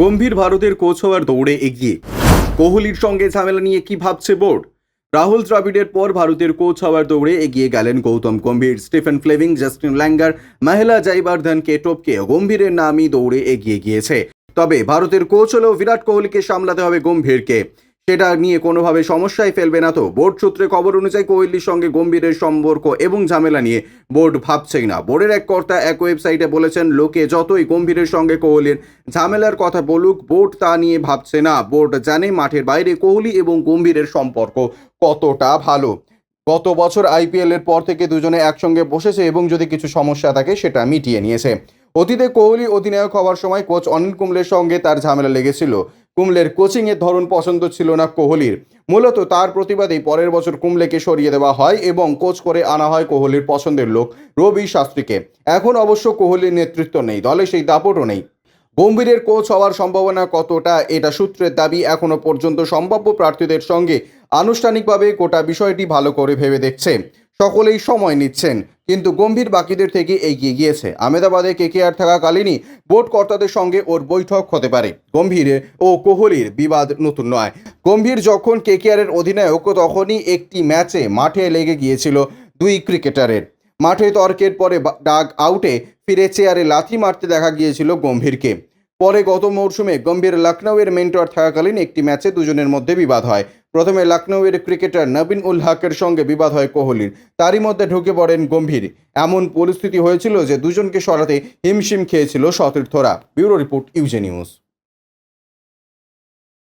গম্ভীর ভারতের কোচ হওয়ার দৌড়ে এগিয়ে। কোহলির সঙ্গে ঝামেলা নিয়ে কি ভাবছে বোর্ড? রাহুল দ্রাবিড়ের পর ভারতের কোচ হওয়ার দৌড়ে এগিয়ে গেলেন Gautam Gambhir. Stephen Fleming, Justin Langer, Mahela জয়বর্ধনকে টপকে গম্ভীরের নামই দৌড়ে এগিয়ে গিয়েছে। তবে ভারতের কোচ হলেও বিরাট কোহলিকে সামলাতে হবে গম্ভীরকে। সেটা নিয়ে কোনোভাবে সমস্যায় ফেলবে না তো? বোর্ড সূত্রে খবর অনুযায়ী কোহলির সঙ্গে গম্ভীরের সম্পর্ক এবং ঝামেলা নিয়ে বোর্ড ভাবছেই না। বোর্ডের এক কর্তা এক ওয়েবসাইটে বলেছেন, লোকে যতই গম্ভীরের সঙ্গে কোহলির ঝামেলার কথা বলুক, বোর্ড তা নিয়ে ভাবছে না। বোর্ড জানে মাঠের বাইরে কোহলি এবং গম্ভীরের সম্পর্ক কতটা ভালো। গত বছর আইপিএল এর পর থেকে দুজনে একসঙ্গে বসেছে এবং যদি কিছু সমস্যা থাকে সেটা মিটিয়ে নিয়েছে। অতীতে কোহলি অধিনায়ক হওয়ার সময় কোচ অনিল কুম্বলের সঙ্গে তার ঝামেলা লেগেছিল। কুম্বলের কোচিংয়ের ধরন পছন্দ ছিল না কোহলির। মূলত তার প্রতিবাদেই পরের বছর কুম্বলেকে সরিয়ে দেওয়া হয় এবং কোচ করে আনা হয় কোহলির পছন্দের লোক রবি শাস্ত্রীকে। এখন অবশ্য কোহলির নেতৃত্ব নেই, দলে সেই দাপটও নেই। গম্ভীরের কোচ হওয়ার সম্ভাবনা কতটা, এটা সূত্রের দাবি। এখনও পর্যন্ত সম্ভাব্য প্রার্থীদের সঙ্গে আনুষ্ঠানিকভাবে গোটা বিষয়টি ভালো করে ভেবে দেখছে। সকলেই সময় নিচ্ছেন, কিন্তু গম্ভীর বাকিদের থেকে এগিয়ে গিয়েছে। আহমেদাবাদে কেকেআর থাকাকালীনই বোর্ড কর্তাদের সঙ্গে ওর বৈঠক হতে পারে। গম্ভীর ও কোহলির বিবাদ নতুন নয়। গম্ভীর যখন কেকেআরের অধিনায়ক তখনই একটি ম্যাচে মাঠে লেগে গিয়েছিল দুই ক্রিকেটারের। মাঠে তর্কের পরে ডাগ আউটে ফিরে চেয়ারে লাথি মারতে দেখা গিয়েছিল গম্ভীরকে। পরে গত মরশুমে গম্ভীর লখনৌয়ের মেন্টর থাকাকালীন একটি ম্যাচে দুজনের মধ্যে বিবাদ হয়। প্রথমে লখনৌয়ের ক্রিকেটার নবীন উল হকের সঙ্গে বিবাদ হয় কোহলির, তারই মধ্যে ঢুকে পড়েন গম্ভীর। এমন পরিস্থিতি হয়েছিল যে দুজনকে সরাতে হিমশিম খেয়েছিল সতীর্থরা। Bureau report, UJ news.